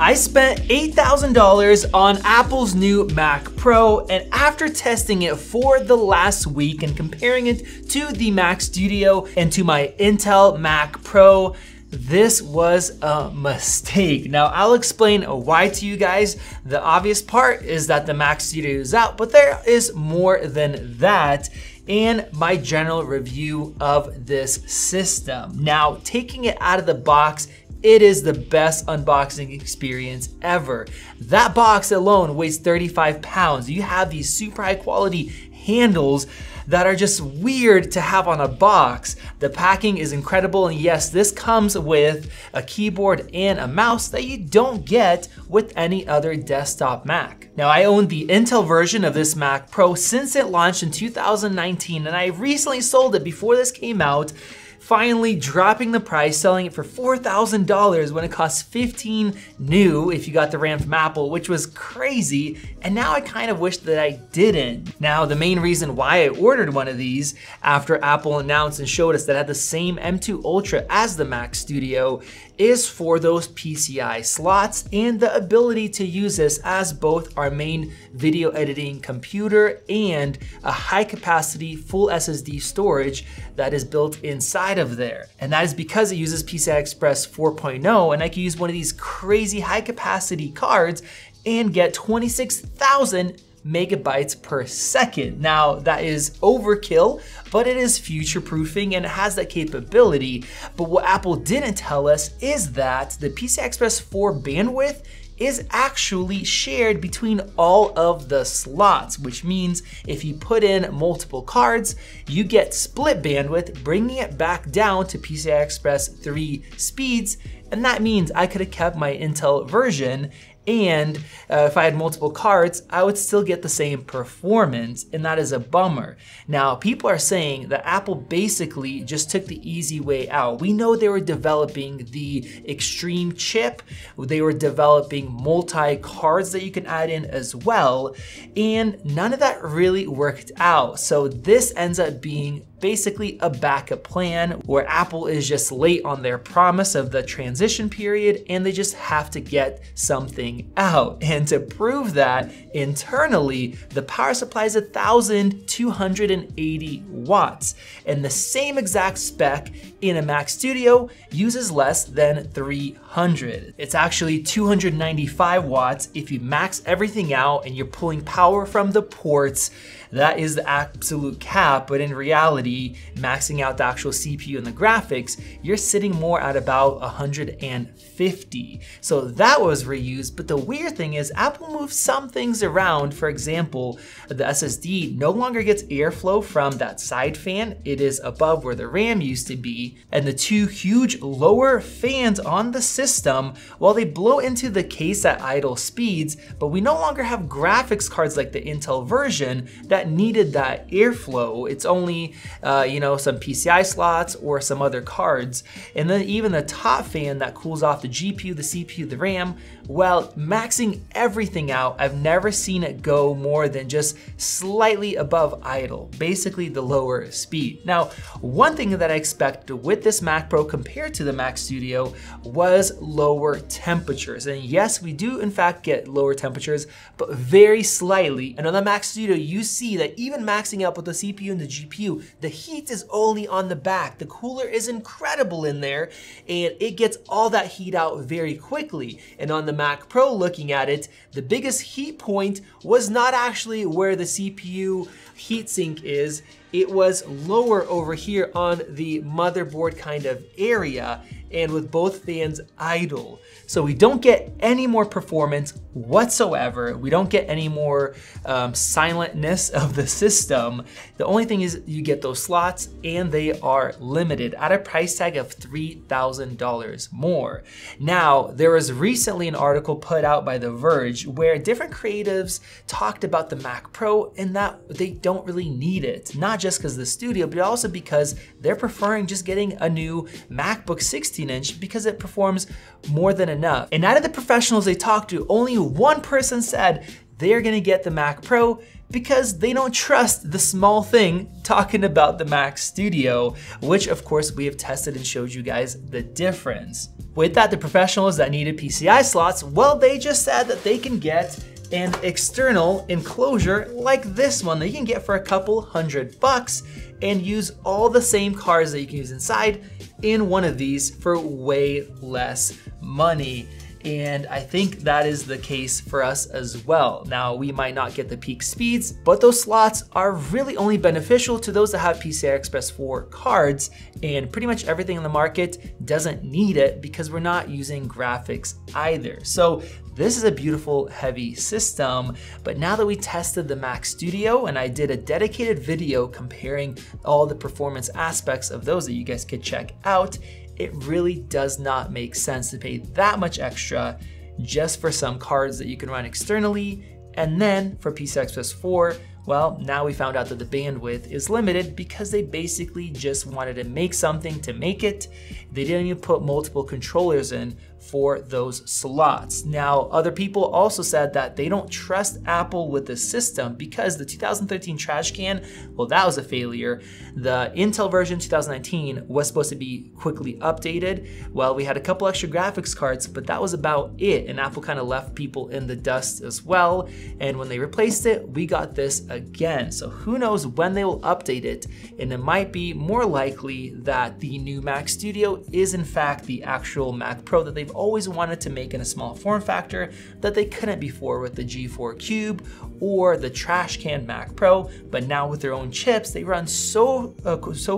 I spent $8,000 on Apple's new Mac Pro, and after testing it for the last week and comparing it to the Mac Studio and to my Intel Mac Pro, this was a mistake. Now, I'll explain why to you guys. The obvious part is that the Mac Studio is out, but there is more than that in my general review of this system. Now, taking it out of the box, it is the best unboxing experience ever. That box alone weighs 35 pounds. You have these super high quality handles that are just weird to have on a box. The packing is incredible, and yes, this comes with a keyboard and a mouse that you don't get with any other desktop Mac. Now, I own the Intel version of this Mac Pro since it launched in 2019, and I recently sold it before this came out, finally dropping the price, selling it for $4,000 when it cost $15,000 new if you got the RAM from Apple, which was crazy. And now I kind of wish that I didn't. Now, the main reason why I ordered one of these after Apple announced and showed us that it had the same M2 Ultra as the Mac Studio is for those PCI slots and the ability to use this as both our main video editing computer and a high capacity full SSD storage that is built inside of there. And that is because it uses PCI-Express 4.0, and I can use one of these crazy high capacity cards and get 26,000 megabytes per second. Now, that is overkill, but it is future proofing and it has that capability. But what Apple didn't tell us is that the PCI-Express 4 bandwidth is actually shared between all of the slots, which means if you put in multiple cards, you get split bandwidth, bringing it back down to PCI-Express 3 speeds. And that means I could have kept my Intel version, and if I had multiple cards, I would still get the same performance, and that is a bummer. Now, people are saying that Apple basically just took the easy way out. We know they were developing the Extreme chip, they were developing multi-cards that you can add in as well, and none of that really worked out. So this ends up being basically a backup plan where Apple is just late on their promise of the transition period and they just have to get something out. And to prove that, internally, the power supply is 1,280 watts, and the same exact spec in a Mac Studio uses less than 300. It's actually 295 watts if you max everything out and you're pulling power from the ports. That is the absolute cap, but in reality, maxing out the actual CPU and the graphics, you're sitting more at about 150. So that was reused, but the weird thing is Apple moved some things around. For example, the SSD no longer gets airflow from that side fan. It is above where the RAM used to be, and the two huge lower fans on the system, well, they blow into the case at idle speeds, but we no longer have graphics cards like the Intel version that needed that airflow. It's only some PCI slots or some other cards. And then even the top fan that cools off the GPU, the CPU, the RAM, well, maxing everything out, I've never seen it go more than just slightly above idle, basically the lower speed. Now, one thing that I expected with this Mac Pro compared to the Mac Studio was lower temperatures. And yes, we do in fact get lower temperatures, but very slightly. And on the Mac Studio, you see that even maxing out with the CPU and the GPU, the heat is only on the back. The cooler is incredible in there, and it gets all that heat out very quickly. And on the Mac Pro, looking at it, the biggest heat point was not actually where the CPU heatsink is. It was lower over here on the motherboard kind of area, and with both fans idle. So we don't get any more performance whatsoever. We don't get any more silentness of the system. The only thing is you get those slots, and they are limited at a price tag of $3,000 more. Now, there was recently an article put out by The Verge where different creatives talked about the Mac Pro and that they don't really need it. Not just because of the studio, but also because they're preferring just getting a new MacBook 16-inch because it performs more than enough. And out of the professionals they talked to, only one person said they're gonna get the Mac Pro because they don't trust the small thing talking about the Mac Studio, which of course we have tested and showed you guys the difference. With that, the professionals that needed PCI slots, well, they just said that they can get an external enclosure like this one that you can get for a couple $100 and use all the same cards that you can use inside in one of these for way less money. And I think that is the case for us as well. Now, we might not get the peak speeds, but those slots are really only beneficial to those that have PCI-Express 4 cards, and pretty much everything in the market doesn't need it because we're not using graphics either. So this is a beautiful, heavy system, but now that we tested the Mac Studio and I did a dedicated video comparing all the performance aspects of those that you guys could check out, it really does not make sense to pay that much extra just for some cards that you can run externally. And then for PCI-Express 4, well, now we found out that the bandwidth is limited because they basically just wanted to make something to make it. They didn't even put multiple controllers in for those slots. Now, other people also said that they don't trust Apple with the system because the 2013 trash can, well, that was a failure. The Intel version 2019 was supposed to be quickly updated. Well, we had a couple extra graphics cards, but that was about it. And Apple kind of left people in the dust as well. And when they replaced it, we got this again. So who knows when they will update it. And it might be more likely that the new Mac Studio is in fact the actual Mac Pro that they've always wanted to make in a small form factor that they couldn't before with the G4 Cube or the trash can Mac Pro, but now with their own chips, they run so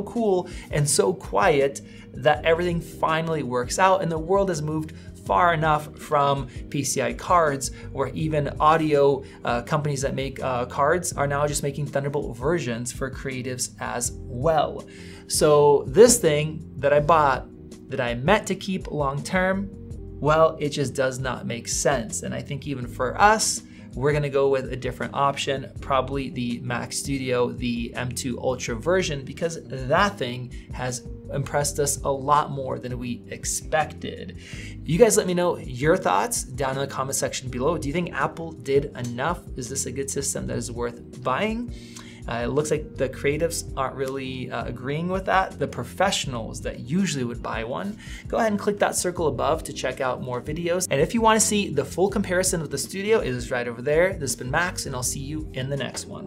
cool and so quiet that everything finally works out and the world has moved far enough from PCI cards where even audio companies that make cards are now just making Thunderbolt versions for creatives as well. So this thing that I bought that I meant to keep long term, well, it just does not make sense. And I think even for us, we're gonna go with a different option, probably the Mac Studio, the M2 Ultra version, because that thing has impressed us a lot more than we expected. You guys let me know your thoughts down in the comment section below. Do you think Apple did enough? Is this a good system that is worth buying? It looks like the creatives aren't really agreeing with that. The professionals that usually would buy one, go ahead and click that circle above to check out more videos. And if you want to see the full comparison of the Studio, it is right over there. This has been Max, and I'll see you in the next one.